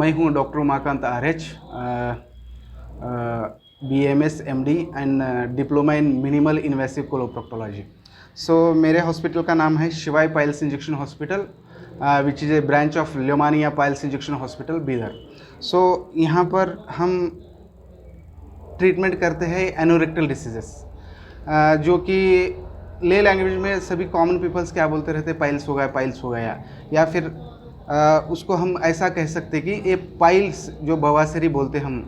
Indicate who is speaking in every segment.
Speaker 1: मैं हूँ doctor Umakant RH, BMS MD and diploma in minimal invasive coloproctology. So मेरे hospital का नाम है Shivaay piles injection hospital, which is a branch of ल्योमानिया piles injection hospital Bidar. So यहाँ पर हम ट्रीटमेंट करते हैं एनोरेक्टल डिसीजेस, जो कि ले लैंग्वेज में सभी कॉमन पीपल्स क्या बोलते रहते, पाइल्स हो गया, पाइल्स हो गया, या फिर उसको हम ऐसा कह सकते कि ये पाइल्स जो बवासीर बोलते हम,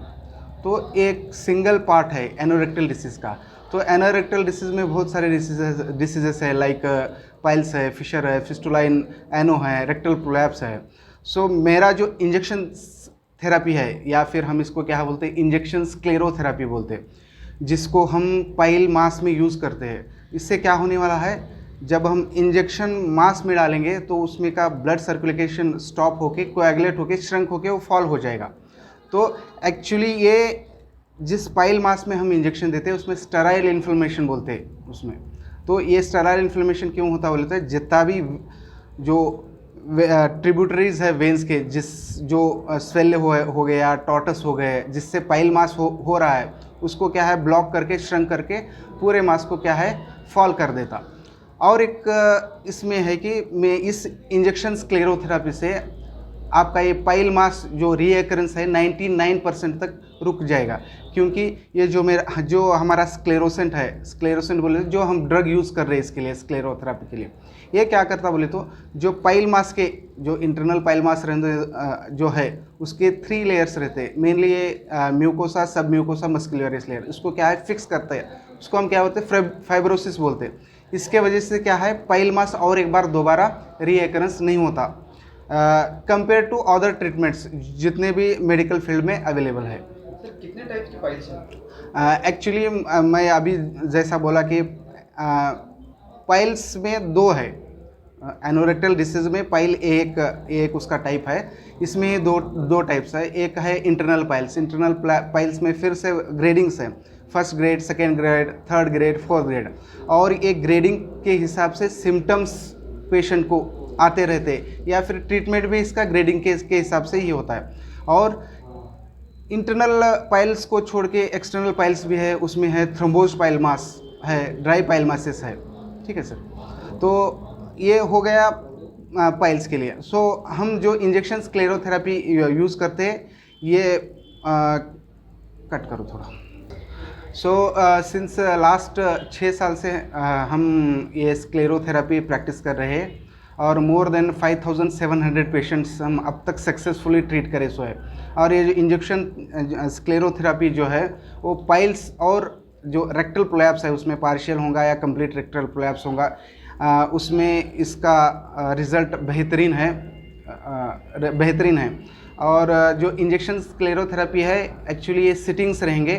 Speaker 1: तो एक सिंगल पार्ट है एनोरेक्टल डिसीज़ का। तो एनोरेक्टल डिसीज़ में बहुत सारे डिसीजेस है, लाइक पाइल्स है, फिशर है, फिस्टुलाइन एनो है, रेक्टल प्रोलैप्स है। सो मेरा जो इंजेक्शन थेरापी है, या फिर हम इसको क्या बोलते हैं, इंजेक्शन स्क्लेरोथेरापी बोलते हैं, जिसको हम पाइल मास में यूज़ करते हैं। इससे क्या होने वाला है, जब हम इंजेक्शन मास में डालेंगे तो उसमें का ब्लड सर्कुलेशन स्टॉप होके, कोएगुलेट होके, श्रंक होके वो फॉल हो जाएगा। तो एक्चुअली ये जिस पाइल मास में हम इंजेक्शन देते हैं उसमें स्टेराइल इन्फ्लेमेशन बोलते हैं उसमें। तो ये स्टेराइल इन्फ्लेमेशन क्यों होता है बोलते हैं, जितना भी जो ट्रिब्यूटरीज है वेंस के, जो स्वेल हो गया, टॉर्टस हो गए, जिससे पाइल मास हो रहा है, उसको क्या है ब्लॉक करके, श्रंक करके पूरे मास को क्या है फॉल कर देता। और एक इसमें है कि मैं इस इंजेक्शन स्क्लेरोथेरापी से आपका ये पाइल मास जो रीएकरेंस है 99% तक रुक जाएगा, क्योंकि ये जो हमारा स्क्लेरोसेंट है, स्क्लेरोसेंट बोले जो हम ड्रग यूज़ कर रहे हैं इसके लिए, स्क्लेरोथेरापी के लिए, ये क्या करता बोले तो जो पाइल मास के जो इंटरनल पाइल मास रहते जो है उसके 3 लेयर्स रहते हैं मेनली, ये म्यूकोसा, सब म्यूकोसा, मस्कुलरिस लेयर, उसको क्या है फिक्स करता है, उसको हम क्या बोलते हैं फाइब्रोसिस बोलते हैं। इसके वजह से क्या है पाइल मास और एक बार दोबारा रीएकरेंस नहीं होता कंपेयर टू अदर ट्रीटमेंट्स जितने भी मेडिकल फील्ड में अवेलेबल है।
Speaker 2: सर कितने टाइप की पाइल्स हैं?
Speaker 1: एक्चुअली मैं अभी जैसा बोला कि पाइल्स में 2 है। एनोरेक्टल डिसीज में पाइल एक उसका टाइप है। इसमें दो टाइप्स है। एक है इंटरनल पाइल्स। इंटरनल पाइल्स में फिर से ग्रेडिंग्स है, 1st grade, 2nd grade, 3rd grade, 4th grade, और एक ग्रेडिंग के हिसाब से सिम्टम्स पेशेंट को आते रहते हैं, या फिर ट्रीटमेंट भी इसका ग्रेडिंग के हिसाब से ही होता है। और इंटरनल पाइल्स को छोड़ के एक्सटर्नल पाइल्स भी है, उसमें है थ्रोम्बोज पाइल मास है, ड्राई पाइल मासेस है। ठीक है सर, तो ये हो गया पाइल्स के लिए। सो हम जो इंजेक्शन स्क्लेरोथेरापी यूज़ करते हैं, ये कट करो थोड़ा। सो सिंस लास्ट 6 साल से हम ये स्क्लेरोथेरापी प्रैक्टिस कर रहे हैं, और मोर देन 5700 पेशेंट्स हम अब तक सक्सेसफुली ट्रीट करे सो है। और ये जो इंजेक्शन स्क्लेरोथेरापी जो है वो पाइल्स और जो रेक्टल प्रोलैप्स है उसमें पार्शियल होगा या कंप्लीट रेक्टल प्रोलैप्स होगा, उसमें इसका रिज़ल्ट बेहतरीन है। और जो इंजेक्शन स्क्लेरोथेरापी है एक्चुअली ये सिटिंग्स रहेंगे,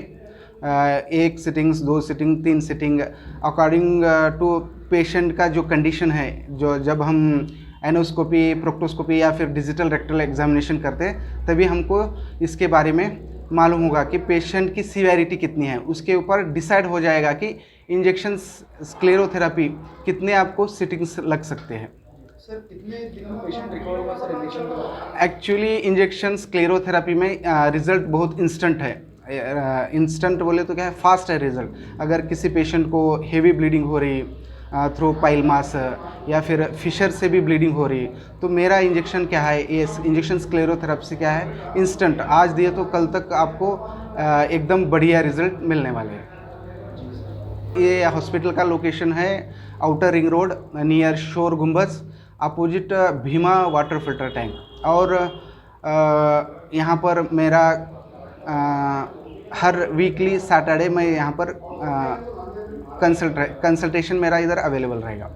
Speaker 1: 1 sittings, 2 sitting, 3 sitting, according to patient का जो कंडीशन है। जो जब हम एनोस्कोपी, प्रोक्टोस्कोपी या फिर डिजिटल रेक्टल एग्जामिनेशन करते हैं तभी हमको इसके बारे में मालूम होगा कि पेशेंट की सीवियरिटी कितनी है। उसके ऊपर डिसाइड हो जाएगा कि इंजेक्शन स्क्लेरोथेरापी कितने आपको सिटिंग्स लग सकते हैं।
Speaker 2: सर कितने दिन में पेशेंट रिकवर होगा सर इंजेक्शन के बाद?
Speaker 1: एक्चुअली इंजेक्शन स्क्लेरोथेरापी में रिज़ल्ट बहुत इंस्टेंट है। इंस्टेंट बोले तो क्या है, फास्ट है रिज़ल्ट। अगर किसी पेशेंट को हेवी ब्लीडिंग हो रही थ्रू पाइल मास, या फिर फिशर से भी ब्लीडिंग हो रही, तो मेरा इंजेक्शन क्या है, ये इंजेक्शन स्क्लेरोथेरापी से क्या है, इंस्टेंट, आज दिए तो कल तक आपको एकदम बढ़िया रिजल्ट मिलने वाले हैं। ये हॉस्पिटल का लोकेशन है आउटर रिंग रोड नियर शोर गुम्बज, opposite Bhima water filter tank. और यहाँ पर मेरा हर वीकली सैटरडे मैं यहाँ पर कंसल्टेशन मेरा इधर अवेलेबल रहेगा।